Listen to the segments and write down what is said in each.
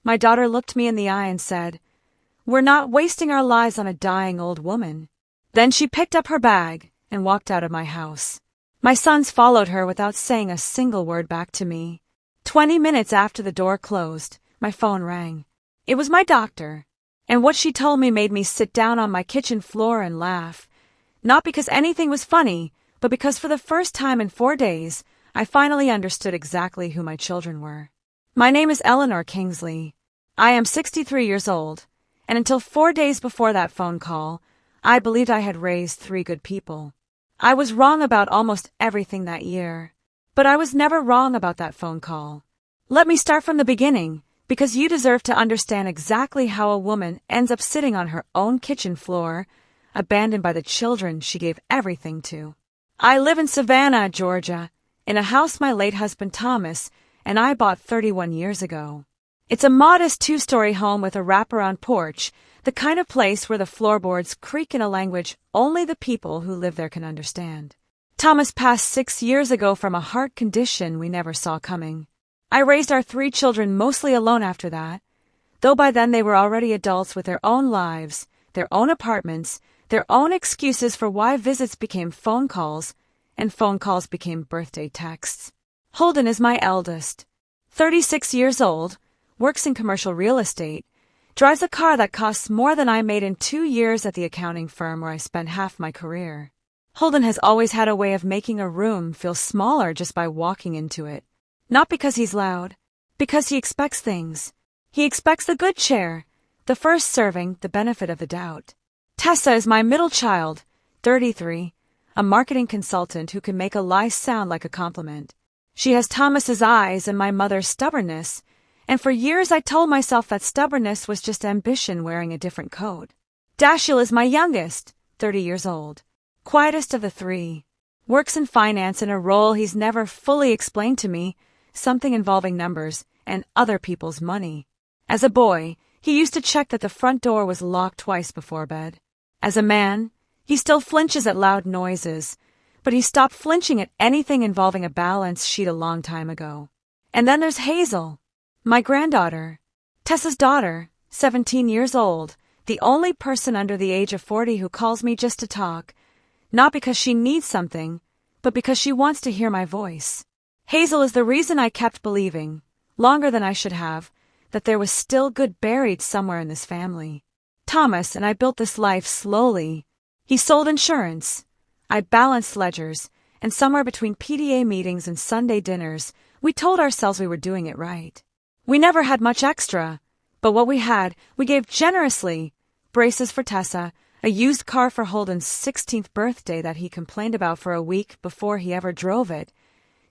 My daughter looked me in the eye and said, "We're not wasting our lives on a dying old woman." Then she picked up her bag and walked out of my house. My sons followed her without saying a single word back to me. 20 minutes after the door closed, my phone rang. It was my doctor, and what she told me made me sit down on my kitchen floor and laugh. Not because anything was funny, but because for the first time in 4 days, I finally understood exactly who my children were. My name is Eleanor Kingsley. I am 63 years old, and until 4 days before that phone call, I believed I had raised 3 good people. I was wrong about almost everything that year, but I was never wrong about that phone call. Let me start from the beginning, because you deserve to understand exactly how a woman ends up sitting on her own kitchen floor, abandoned by the children she gave everything to. I live in Savannah, Georgia, in a house my late husband Thomas and I bought 31 years ago. It's a modest 2-story home with a wraparound porch, the kind of place where the floorboards creak in a language only the people who live there can understand. Thomas passed 6 years ago from a heart condition we never saw coming. I raised our 3 children mostly alone after that, though by then they were already adults with their own lives, their own apartments, their own excuses for why visits became phone calls, and phone calls became birthday texts. Holden is my eldest. 36 years old, works in commercial real estate, drives a car that costs more than I made in 2 years at the accounting firm where I spent half my career. Holden has always had a way of making a room feel smaller just by walking into it. Not because he's loud, because he expects things. He expects the good chair, the first serving, the benefit of the doubt. Tessa is my middle child, 33, a marketing consultant who can make a lie sound like a compliment. She has Thomas's eyes and my mother's stubbornness, and for years I told myself that stubbornness was just ambition wearing a different coat. Dashiell is my youngest, 30 years old, quietest of the 3, works in finance in a role he's never fully explained to me, something involving numbers and other people's money. As a boy, he used to check that the front door was locked twice before bed. As a man, he still flinches at loud noises, but he stopped flinching at anything involving a balance sheet a long time ago. And then there's Hazel, my granddaughter, Tessa's daughter, 17 years old, the only person under the age of 40 who calls me just to talk, not because she needs something, but because she wants to hear my voice. Hazel is the reason I kept believing, longer than I should have, that there was still good buried somewhere in this family. Thomas and I built this life slowly. He sold insurance. I balanced ledgers, and somewhere between PDA meetings and Sunday dinners, we told ourselves we were doing it right. We never had much extra, but what we had, we gave generously. Braces for Tessa, a used car for Holden's 16th birthday that he complained about for a week before he ever drove it,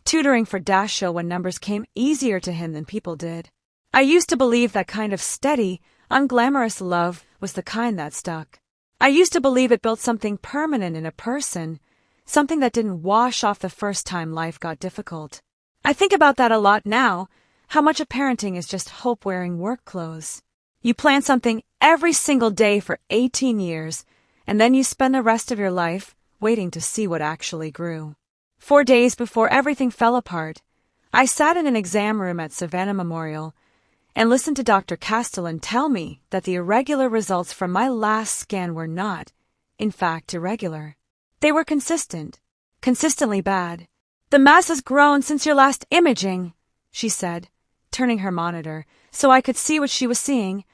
tutoring for Dashiell when numbers came easier to him than people did. I used to believe that kind of steady, unglamorous love was the kind that stuck. I used to believe it built something permanent in a person, something that didn't wash off the first time life got difficult. I think about that a lot now, how much of parenting is just hope wearing work clothes. You plan something every single day for 18 years, and then you spend the rest of your life waiting to see what actually grew. 4 days before everything fell apart, I sat in an exam room at Savannah Memorial and listened to Dr. Castellan tell me that the irregular results from my last scan were not, in fact, irregular. They were consistent, consistently bad. "The mass has grown since your last imaging," she said, turning her monitor so I could see what she was seeing,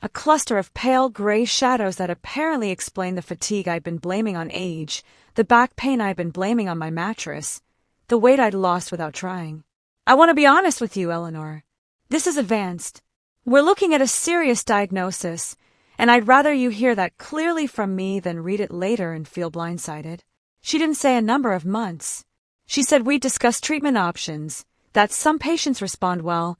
a cluster of pale gray shadows that apparently explained the fatigue I'd been blaming on age, the back pain I'd been blaming on my mattress, the weight I'd lost without trying. "I want to be honest with you, Eleanor. This is advanced. We're looking at a serious diagnosis, and I'd rather you hear that clearly from me than read it later and feel blindsided." She didn't say a number of months. She said we'd discuss treatment options, that some patients respond well,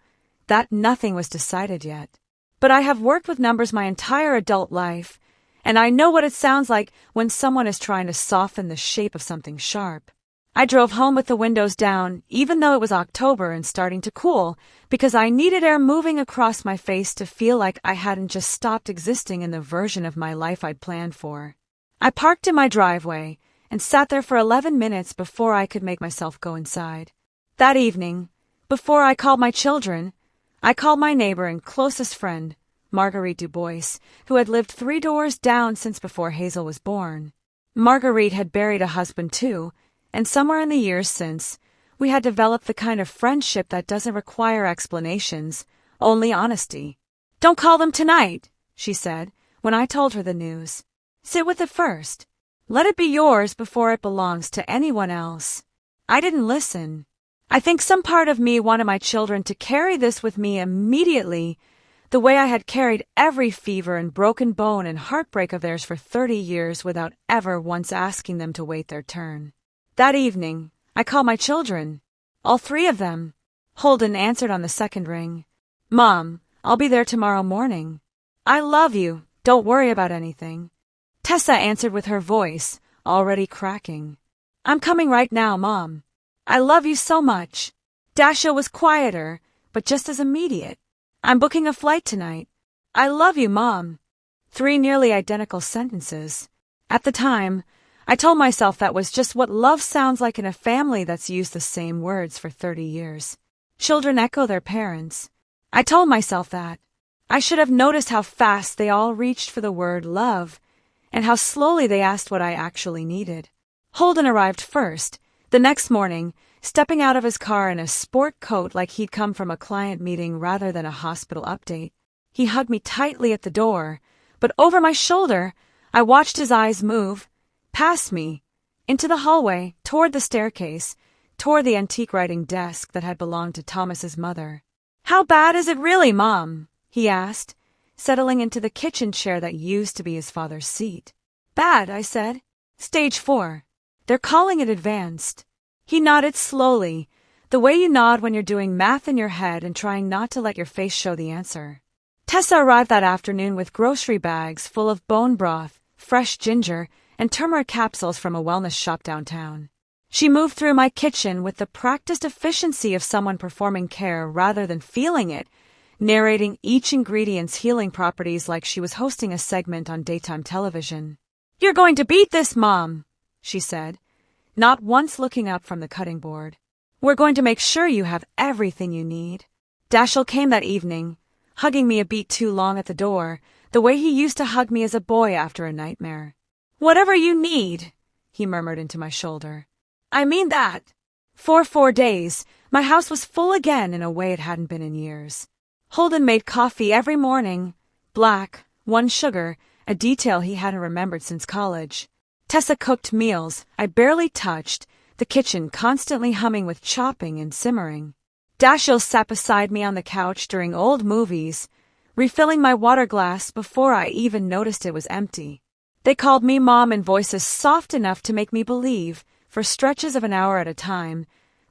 that nothing was decided yet. But I have worked with numbers my entire adult life, and I know what it sounds like when someone is trying to soften the shape of something sharp. I drove home with the windows down, even though it was October and starting to cool, because I needed air moving across my face to feel like I hadn't just stopped existing in the version of my life I'd planned for. I parked in my driveway and sat there for 11 minutes before I could make myself go inside. That evening, before I called my children, I called my neighbor and closest friend, Marguerite Dubois, who had lived 3 doors down since before Hazel was born. Marguerite had buried a husband too, and somewhere in the years since, we had developed the kind of friendship that doesn't require explanations, only honesty. "Don't call them tonight," she said, when I told her the news. "Sit with it first. Let it be yours before it belongs to anyone else." I didn't listen. I think some part of me wanted my children to carry this with me immediately, the way I had carried every fever and broken bone and heartbreak of theirs for 30 years without ever once asking them to wait their turn. That evening, I called my children. All 3 of them. Holden answered on the second ring. "Mom, I'll be there tomorrow morning. I love you. Don't worry about anything." Tessa answered with her voice, already cracking. "I'm coming right now, Mom. I love you so much." Dashiell was quieter, but just as immediate. "I'm booking a flight tonight. I love you, Mom." 3 nearly identical sentences. At the time, I told myself that was just what love sounds like in a family that's used the same words for 30 years. Children echo their parents. I told myself that. I should have noticed how fast they all reached for the word love, and how slowly they asked what I actually needed. Holden arrived first, the next morning, stepping out of his car in a sport coat like he'd come from a client meeting rather than a hospital update. He hugged me tightly at the door, but over my shoulder, I watched his eyes move, past me, into the hallway, toward the staircase, toward the antique writing desk that had belonged to Thomas's mother. "How bad is it really, Mom?" he asked, settling into the kitchen chair that used to be his father's seat. "Bad," I said. "Stage 4. They're calling it advanced." He nodded slowly, the way you nod when you're doing math in your head and trying not to let your face show the answer. Tessa arrived that afternoon with grocery bags full of bone broth, fresh ginger, and turmeric capsules from a wellness shop downtown. She moved through my kitchen with the practiced efficiency of someone performing care rather than feeling it, narrating each ingredient's healing properties like she was hosting a segment on daytime television. "You're going to beat this, Mom," she said, not once looking up from the cutting board. "We're going to make sure you have everything you need." Dashiell came that evening, hugging me a beat too long at the door, the way he used to hug me as a boy after a nightmare. "Whatever you need," he murmured into my shoulder. "I mean that." For 4 days, my house was full again in a way it hadn't been in years. Holden made coffee every morning, black, 1 sugar, a detail he hadn't remembered since college. Tessa cooked meals I barely touched, the kitchen constantly humming with chopping and simmering. Dashiell sat beside me on the couch during old movies, refilling my water glass before I even noticed it was empty. They called me Mom in voices soft enough to make me believe, for stretches of an hour at a time,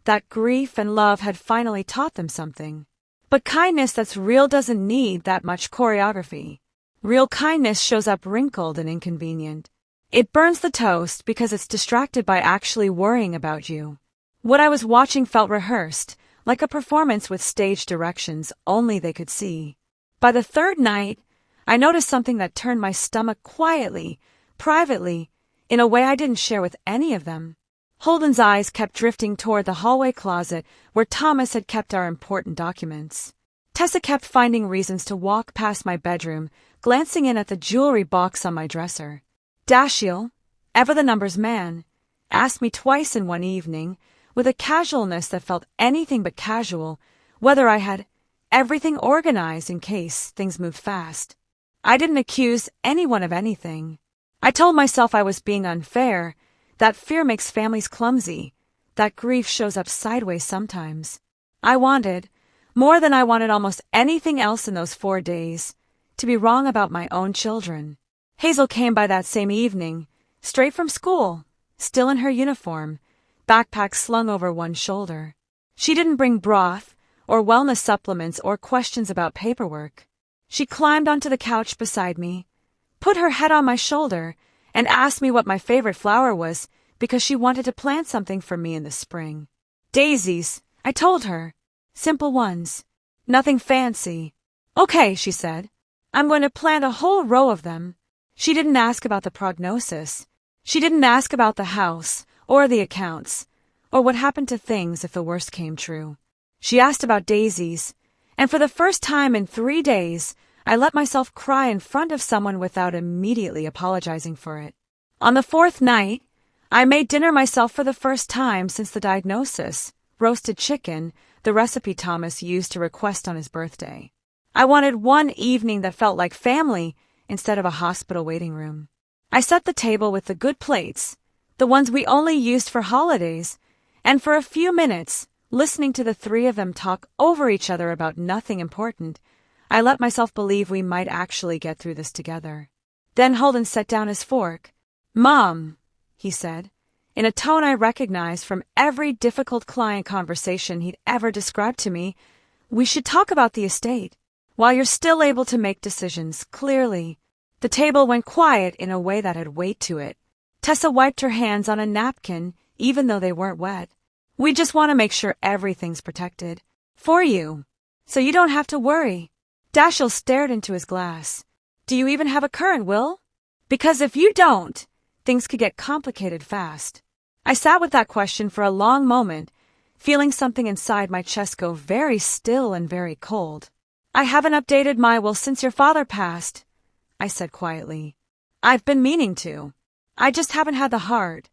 that grief and love had finally taught them something. But kindness that's real doesn't need that much choreography. Real kindness shows up wrinkled and inconvenient. It burns the toast because it's distracted by actually worrying about you. What I was watching felt rehearsed, like a performance with stage directions only they could see. By the 3rd night, I noticed something that turned my stomach quietly, privately, in a way I didn't share with any of them. Holden's eyes kept drifting toward the hallway closet where Thomas had kept our important documents. Tessa kept finding reasons to walk past my bedroom, glancing in at the jewelry box on my dresser. Dashiell, ever the numbers man, asked me twice in one evening, with a casualness that felt anything but casual, whether I had everything organized in case things moved fast. I didn't accuse anyone of anything. I told myself I was being unfair, that fear makes families clumsy, that grief shows up sideways sometimes. I wanted, more than I wanted almost anything else in those 4 days, to be wrong about my own children. Hazel came by that same evening, straight from school, still in her uniform, backpack slung over one shoulder. She didn't bring broth, or wellness supplements, or questions about paperwork. She climbed onto the couch beside me, put her head on my shoulder, and asked me what my favorite flower was because she wanted to plant something for me in the spring. "Daisies," I told her. "Simple ones. Nothing fancy." "Okay," she said. "I'm going to plant a whole row of them." She didn't ask about the prognosis. She didn't ask about the house, or the accounts, or what happened to things if the worst came true. She asked about daisies, And for the first time in 3 days, I let myself cry in front of someone without immediately apologizing for it. On the 4th night, I made dinner myself for the first time since the diagnosis, roasted chicken, the recipe Thomas used to request on his birthday. I wanted one evening that felt like family instead of a hospital waiting room. I set the table with the good plates, the ones we only used for holidays, and for a few minutes, listening to the 3 of them talk over each other about nothing important, I let myself believe we might actually get through this together. Then Holden set down his fork. "Mom," he said, in a tone I recognized from every difficult client conversation he'd ever described to me, "we should talk about the estate. While you're still able to make decisions clearly." The table went quiet in a way that had weight to it. Tessa wiped her hands on a napkin, even though they weren't wet. "We just want to make sure everything's protected. For you. So you don't have to worry." Dashiell stared into his glass. "Do you even have a current will? Because if you don't, things could get complicated fast." I sat with that question for a long moment, feeling something inside my chest go very still and very cold. "I haven't updated my will since your father passed," I said quietly. "I've been meaning to. I just haven't had the heart."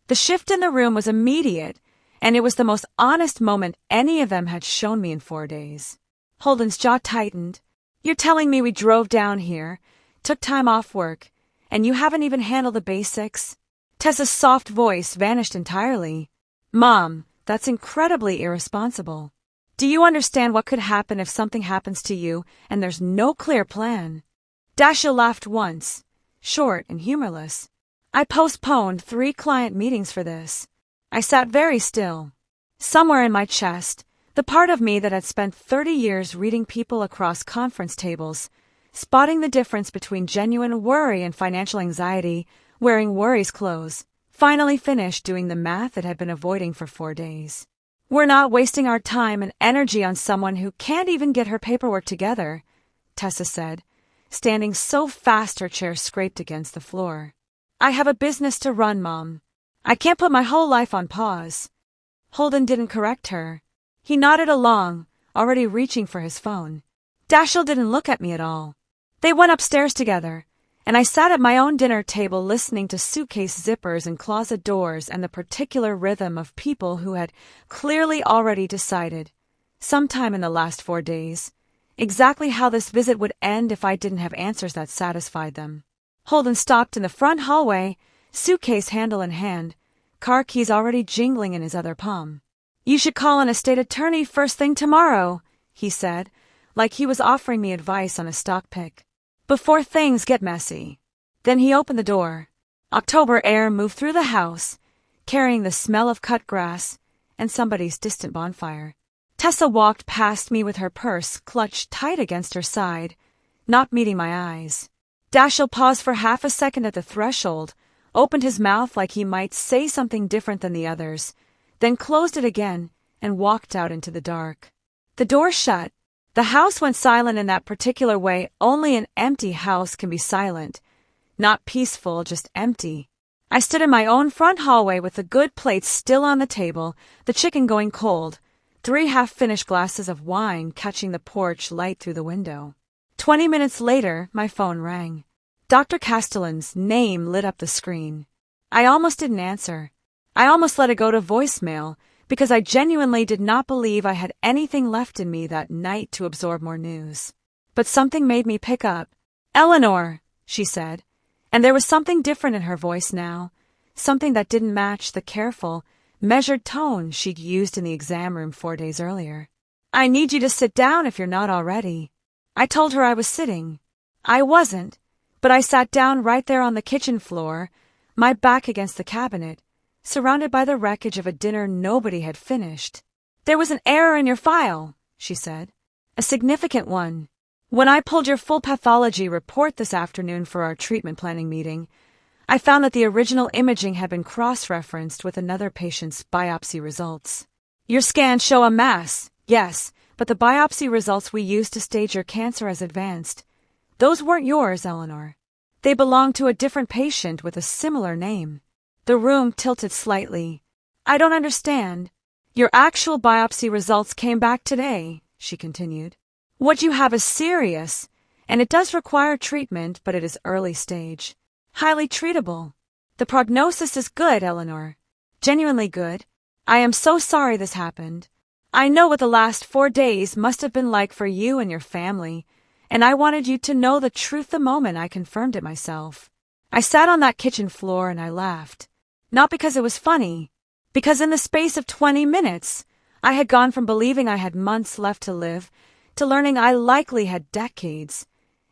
The shift in the room was immediate, and it was the most honest moment any of them had shown me in 4 days. Holden's jaw tightened. "You're telling me we drove down here, took time off work, and you haven't even handled the basics?" Tessa's soft voice vanished entirely. "Mom, that's incredibly irresponsible. Do you understand what could happen if something happens to you and there's no clear plan?" Dashiell laughed once, short and humorless. "I postponed 3 client meetings for this." I sat very still. Somewhere in my chest, the part of me that had spent 30 years reading people across conference tables, spotting the difference between genuine worry and financial anxiety, wearing worry's clothes, finally finished doing the math it had been avoiding for 4 days. "We're not wasting our time and energy on someone who can't even get her paperwork together," Tessa said, standing so fast her chair scraped against the floor. "I have a business to run, Mom. I can't put my whole life on pause." Holden didn't correct her. He nodded along, already reaching for his phone. Dashiell didn't look at me at all. They went upstairs together, and I sat at my own dinner table listening to suitcase zippers and closet doors and the particular rhythm of people who had clearly already decided, sometime in the last 4 days, exactly how this visit would end if I didn't have answers that satisfied them. Holden stopped in the front hallway, suitcase handle in hand, car keys already jingling in his other palm. "You should call an estate attorney first thing tomorrow," he said, like he was offering me advice on a stock pick. "Before things get messy." Then he opened the door. October air moved through the house, carrying the smell of cut grass and somebody's distant bonfire. Tessa walked past me with her purse clutched tight against her side, not meeting my eyes. Dashiell paused for half a second at the threshold, opened his mouth like he might say something different than the others, then closed it again and walked out into the dark. The door shut. The house went silent in that particular way only an empty house can be silent. Not peaceful, just empty. I stood in my own front hallway with the good plates still on the table, the chicken going cold, 3 half-finished glasses of wine catching the porch light through the window. 20 minutes later, my phone rang. Dr. Castellan's name lit up the screen. I almost didn't answer. I almost let it go to voicemail, because I genuinely did not believe I had anything left in me that night to absorb more news. But something made me pick up. "Eleanor," she said, and there was something different in her voice now, something that didn't match the careful, measured tone she'd used in the exam room 4 days earlier. "I need you to sit down if you're not already." I told her I was sitting. I wasn't, but I sat down right there on the kitchen floor, my back against the cabinet, surrounded by the wreckage of a dinner nobody had finished. "There was an error in your file," she said. "A significant one. When I pulled your full pathology report this afternoon for our treatment planning meeting, I found that the original imaging had been cross-referenced with another patient's biopsy results. Your scans show a mass, yes, but the biopsy results we used to stage your cancer as advanced, those weren't yours, Eleanor. They belonged to a different patient with a similar name." The room tilted slightly. "I don't understand." "Your actual biopsy results came back today," she continued. What you have is serious, and it does require treatment, but it is early stage. Highly treatable. The prognosis is good, Eleanor. Genuinely good. I am so sorry this happened. I know what the last 4 days must have been like for you and your family, and I wanted you to know the truth the moment I confirmed it myself. I sat on that kitchen floor and I laughed. Not because it was funny, because in the space of 20 minutes, I had gone from believing I had months left to live to learning I likely had decades.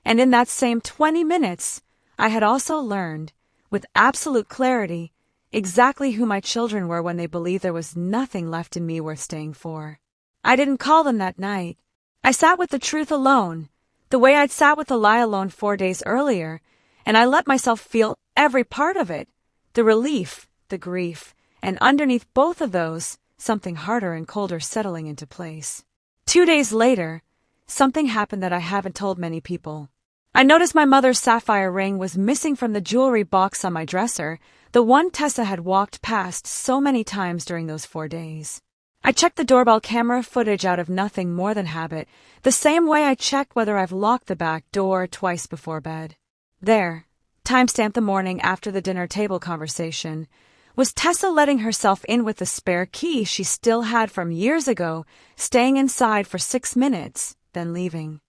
And in that same 20 minutes, I had also learned, with absolute clarity, exactly who my children were when they believed there was nothing left in me worth staying for. I didn't call them that night. I sat with the truth alone, the way I'd sat with the lie alone 4 days earlier, and I let myself feel every part of it, the relief, the grief, and underneath both of those, something harder and colder settling into place. 2 days later, something happened that I haven't told many people. I noticed my mother's sapphire ring was missing from the jewelry box on my dresser, the one Tessa had walked past so many times during those 4 days. I checked the doorbell camera footage out of nothing more than habit, the same way I check whether I've locked the back door twice before bed. There, timestamped the morning after the dinner table conversation, was Tessa letting herself in with the spare key she still had from years ago, staying inside for 6 minutes, then leaving.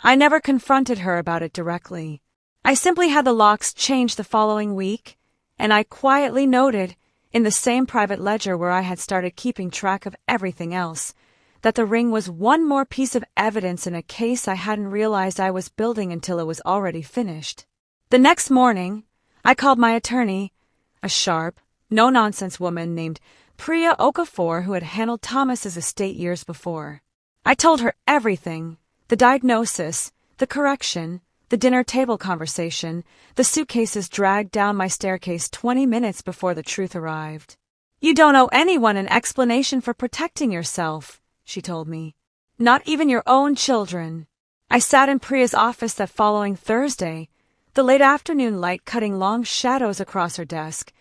I never confronted her about it directly. I simply had the locks changed the following week, and I quietly noted, in the same private ledger where I had started keeping track of everything else, that the ring was one more piece of evidence in a case I hadn't realized I was building until it was already finished. The next morning, I called my attorney, a sharp, no-nonsense woman named Priya Okafor who had handled Thomas's estate years before. I told her everything. The diagnosis, the correction, the dinner table conversation, the suitcases dragged down my staircase 20 minutes before the truth arrived. You don't owe anyone an explanation for protecting yourself, she told me. Not even your own children. I sat in Priya's office that following Thursday, the late afternoon light cutting long shadows across her desk,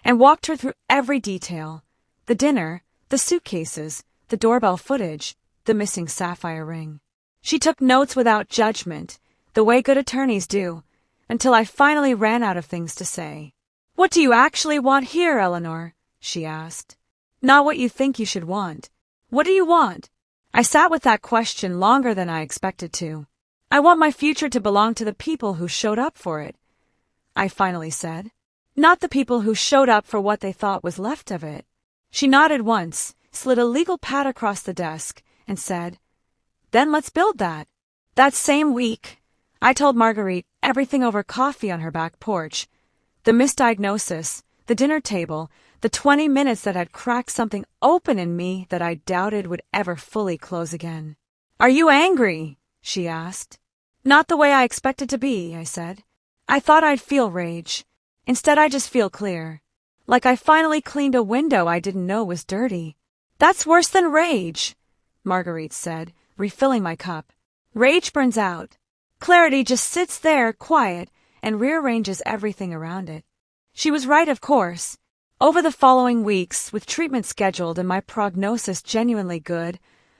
and walked her through every detail. The dinner, the suitcases, the doorbell footage, the missing sapphire ring. She took notes without judgment, the way good attorneys do, until I finally ran out of things to say. What do you actually want here, Eleanor? She asked. Not what you think you should want. What do you want? I sat with that question longer than I expected to. I want my future to belong to the people who showed up for it, I finally said. Not the people who showed up for what they thought was left of it. She nodded once, slid a legal pad across the desk, and said, Then let's build that. That same week, I told Marguerite everything over coffee on her back porch. The misdiagnosis, the dinner table, the 20 minutes that had cracked something open in me that I doubted would ever fully close again. Are you angry? She asked. Not the way I expected to be, I said. I thought I'd feel rage. Instead, I just feel clear. Like I finally cleaned a window I didn't know was dirty. That's worse than rage, Marguerite said, refilling my cup. Rage burns out. Clarity just sits there, quiet, and rearranges everything around it. She was right, of course. Over the following weeks, with treatment scheduled and my prognosis genuinely good,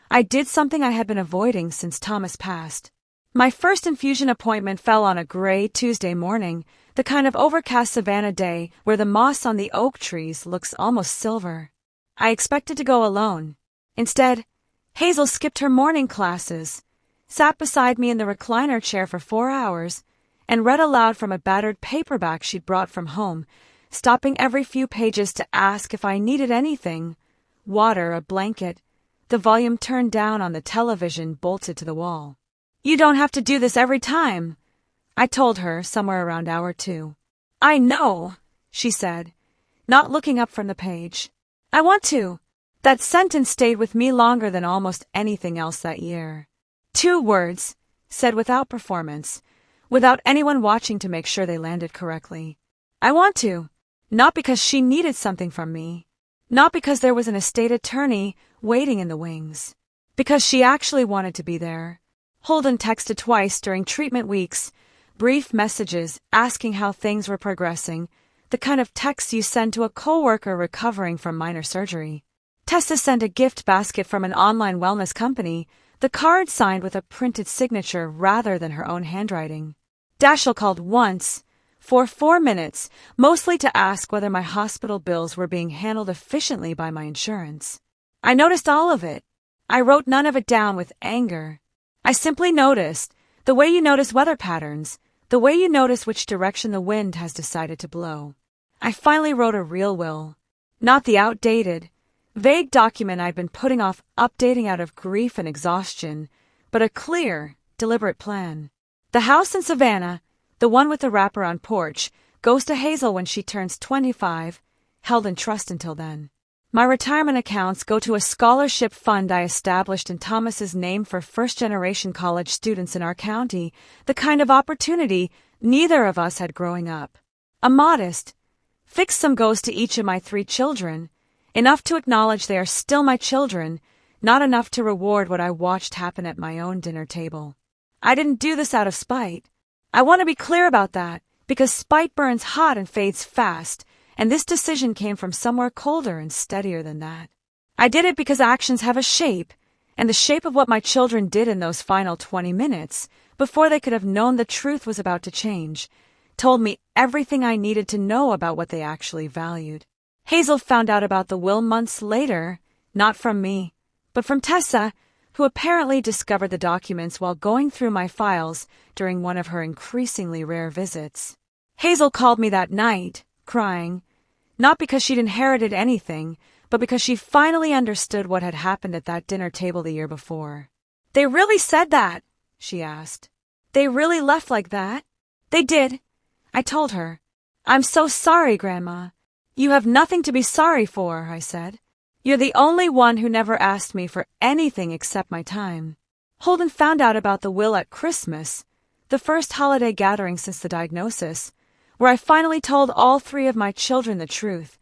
I did something I had been avoiding since Thomas passed. My first infusion appointment fell on a gray Tuesday morning, the kind of overcast Savannah day where the moss on the oak trees looks almost silver. I expected to go alone. Instead, Hazel skipped her morning classes, sat beside me in the recliner chair for 4 hours, and read aloud from a battered paperback she'd brought from home, stopping every few pages to ask if I needed anything, water, a blanket, the volume turned down on the television bolted to the wall. You don't have to do this every time, I told her somewhere around hour 2. I know, she said, not looking up from the page. I want to. That sentence stayed with me longer than almost anything else that year. 2 words, said without performance, without anyone watching to make sure they landed correctly. I want to. Not because she needed something from me. Not because there was an estate attorney waiting in the wings. Because she actually wanted to be there. Holden texted twice during treatment weeks, brief messages asking how things were progressing, the kind of texts you send to a coworker recovering from minor surgery. Tessa sent a gift basket from an online wellness company, the card signed with a printed signature rather than her own handwriting. Dashiell called once, for 4 minutes, mostly to ask whether my hospital bills were being handled efficiently by my insurance. I noticed all of it. I wrote none of it down with anger. I simply noticed, the way you notice weather patterns, the way you notice which direction the wind has decided to blow. I finally wrote a real will. Not the outdated, vague document I'd been putting off updating out of grief and exhaustion, but a clear, deliberate plan. The house in Savannah, the one with the wraparound porch, goes to Hazel when she turns 25, held in trust until then. My retirement accounts go to a scholarship fund I established in Thomas's name for first-generation college students in our county, the kind of opportunity neither of us had growing up. A modest, fixed sum goes to each of my 3 children, enough to acknowledge they are still my children, not enough to reward what I watched happen at my own dinner table. I didn't do this out of spite. I want to be clear about that, because spite burns hot and fades fast, and this decision came from somewhere colder and steadier than that. I did it because actions have a shape, and the shape of what my children did in those final 20 minutes, before they could have known the truth was about to change, told me everything I needed to know about what they actually valued. Hazel found out about the will months later, not from me, but from Tessa, who apparently discovered the documents while going through my files during one of her increasingly rare visits. Hazel called me that night, crying, not because she'd inherited anything, but because she finally understood what had happened at that dinner table the year before. "They really said that?" she asked. "They really left like that?" "They did," I told her. "I'm so sorry, Grandma." "You have nothing to be sorry for," I said. "You're the only one who never asked me for anything except my time." Holden found out about the will at Christmas, the first holiday gathering since the diagnosis, where I finally told all 3 of my children the truth,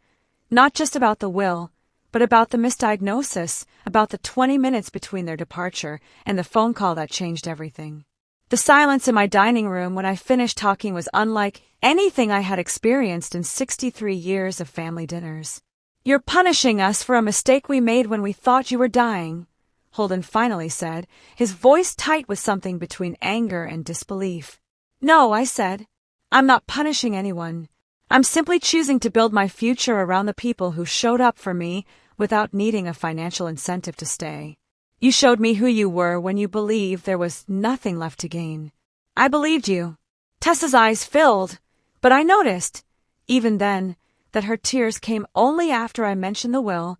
not just about the will, but about the misdiagnosis, about the 20 minutes between their departure and the phone call that changed everything. The silence in my dining room when I finished talking was unlike anything I had experienced in 63 years of family dinners. "You're punishing us for a mistake we made when we thought you were dying," Holden finally said, his voice tight with something between anger and disbelief. "No," I said. "I'm not punishing anyone. I'm simply choosing to build my future around the people who showed up for me without needing a financial incentive to stay. You showed me who you were when you believed there was nothing left to gain. I believed you." Tessa's eyes filled, but I noticed, even then, that her tears came only after I mentioned the will,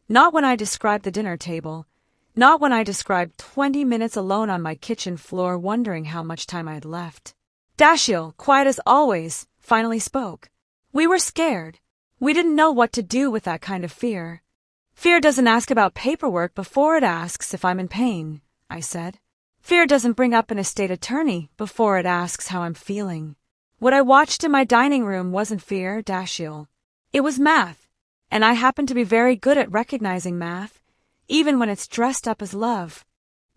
not when I described the dinner table, not when I described 20 minutes alone on my kitchen floor wondering how much time I had left. Dashiell, quiet as always, finally spoke. "We were scared. We didn't know what to do with that kind of fear." "Fear doesn't ask about paperwork before it asks if I'm in pain," I said. "Fear doesn't bring up an estate attorney before it asks how I'm feeling." What I watched in my dining room wasn't fear, Dashiell. It was math, and I happen to be very good at recognizing math, even when it's dressed up as love.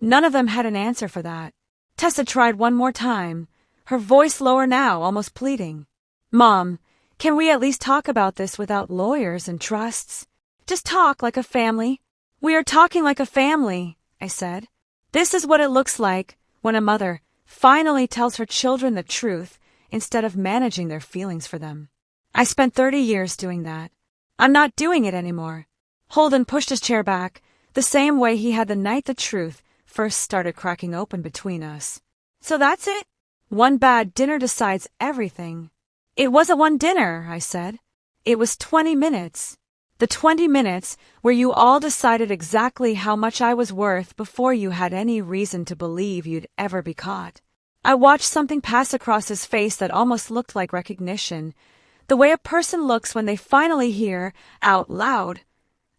None of them had an answer for that. Tessa tried one more time, her voice lower now, almost pleading. "Mom, can we at least talk about this without lawyers and trusts? Just talk like a family." "We are talking like a family," I said. "This is what it looks like when a mother finally tells her children the truth instead of managing their feelings for them. I spent 30 years doing that. I'm not doing it anymore." Holden pushed his chair back, the same way he had the night the truth first started cracking open between us. "So that's it? One bad dinner decides everything." "It wasn't one dinner," I said. "It was 20 minutes. The 20 minutes where you all decided exactly how much I was worth before you had any reason to believe you'd ever be caught." I watched something pass across his face that almost looked like recognition, the way a person looks when they finally hear, out loud,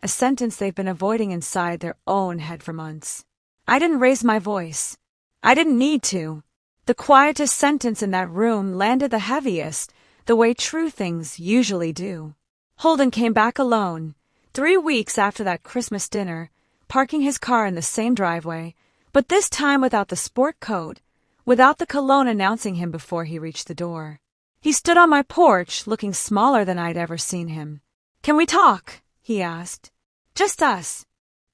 a sentence they've been avoiding inside their own head for months. I didn't raise my voice. I didn't need to. The quietest sentence in that room landed the heaviest, the way true things usually do. Holden came back alone, 3 weeks after that Christmas dinner, parking his car in the same driveway, but this time without the sport coat, without the cologne announcing him before he reached the door. He stood on my porch, looking smaller than I'd ever seen him. "Can we talk?" he asked. "Just us."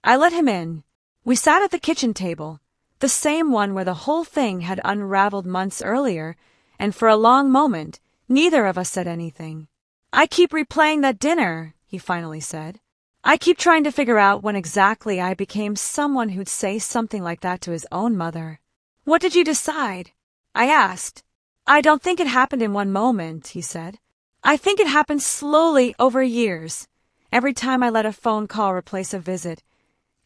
I let him in. We sat at the kitchen table, the same one where the whole thing had unraveled months earlier, and for a long moment, neither of us said anything. "I keep replaying that dinner," he finally said. "I keep trying to figure out when exactly I became someone who'd say something like that to his own mother." "What did you decide?" I asked. "I don't think it happened in one moment," he said. "I think it happened slowly over years. Every time I let a phone call replace a visit.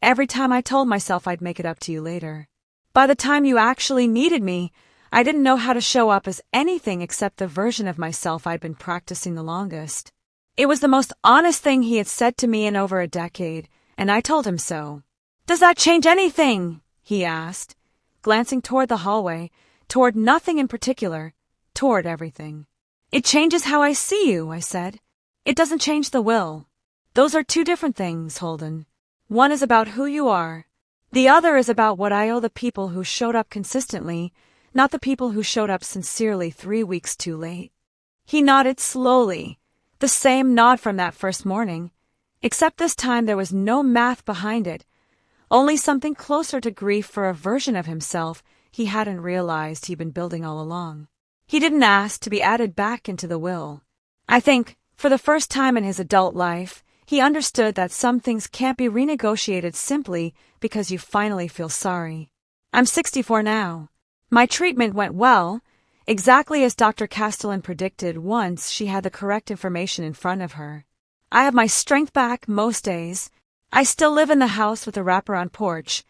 Every time I told myself I'd make it up to you later. By the time you actually needed me, I didn't know how to show up as anything except the version of myself I'd been practicing the longest." It was the most honest thing he had said to me in over a decade, and I told him so. "Does that change anything?" he asked, glancing toward the hallway, toward nothing in particular, toward everything. "It changes how I see you," I said. "It doesn't change the will. Those are two different things, Holden. One is about who you are. The other is about what I owe the people who showed up consistently, not the people who showed up sincerely 3 weeks too late." He nodded slowly, the same nod from that first morning, except this time there was no math behind it, only something closer to grief for a version of himself he hadn't realized he'd been building all along. He didn't ask to be added back into the will. I think, for the first time in his adult life, he understood that some things can't be renegotiated simply because you finally feel sorry. I'm 64 now. My treatment went well, exactly as Dr. Castellan predicted once she had the correct information in front of her. I have my strength back most days. I still live in the house with a wraparound porch,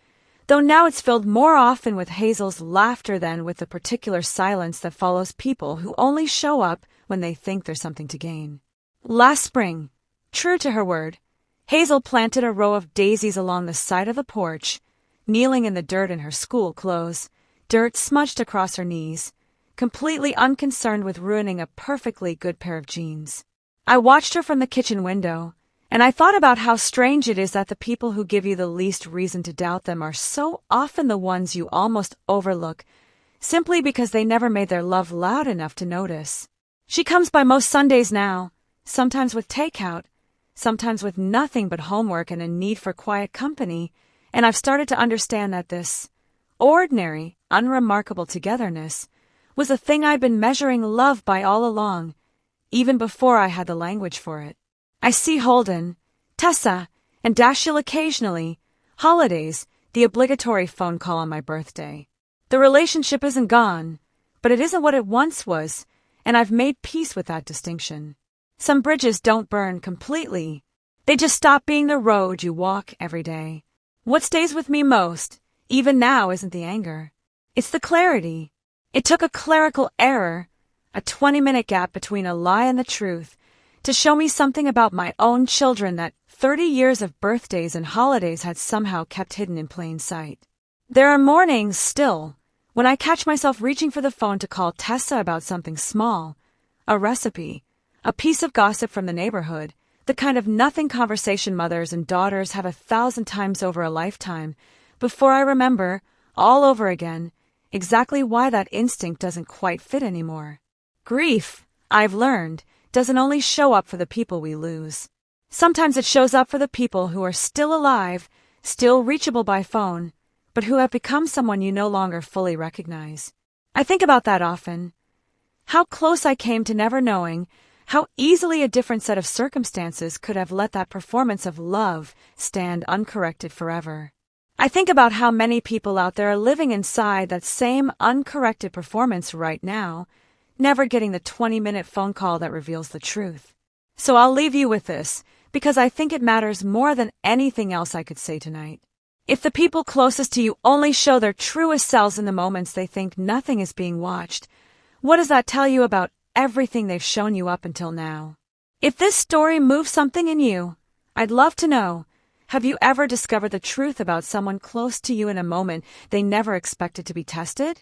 though now it's filled more often with Hazel's laughter than with the particular silence that follows people who only show up when they think there's something to gain. Last spring, true to her word, Hazel planted a row of daisies along the side of the porch, kneeling in the dirt in her school clothes, dirt smudged across her knees, completely unconcerned with ruining a perfectly good pair of jeans. I watched her from the kitchen window, and I thought about how strange it is that the people who give you the least reason to doubt them are so often the ones you almost overlook, simply because they never made their love loud enough to notice. She comes by most Sundays now, sometimes with takeout, sometimes with nothing but homework and a need for quiet company, and I've started to understand that this ordinary, unremarkable togetherness was a thing I'd been measuring love by all along, even before I had the language for it. I see Holden, Tessa, and Dashiell occasionally, holidays, the obligatory phone call on my birthday. The relationship isn't gone, but it isn't what it once was, and I've made peace with that distinction. Some bridges don't burn completely. They just stop being the road you walk every day. What stays with me most, even now, isn't the anger. It's the clarity. It took a clerical error, a 20-minute gap between a lie and the truth, to show me something about my own children that 30 years of birthdays and holidays had somehow kept hidden in plain sight. There are mornings, still, when I catch myself reaching for the phone to call Tessa about something small, a recipe, a piece of gossip from the neighborhood, the kind of nothing conversation mothers and daughters have 1,000 times over a lifetime, before I remember, all over again, exactly why that instinct doesn't quite fit anymore. Grief, I've learned, doesn't only show up for the people we lose. Sometimes it shows up for the people who are still alive, still reachable by phone, but who have become someone you no longer fully recognize. I think about that often. How close I came to never knowing, how easily a different set of circumstances could have let that performance of love stand uncorrected forever. I think about how many people out there are living inside that same uncorrected performance right now, never getting the 20-minute phone call that reveals the truth. So I'll leave you with this, because I think it matters more than anything else I could say tonight. If the people closest to you only show their truest selves in the moments they think nothing is being watched, what does that tell you about everything they've shown you up until now? If this story moves something in you, I'd love to know. Have you ever discovered the truth about someone close to you in a moment they never expected to be tested?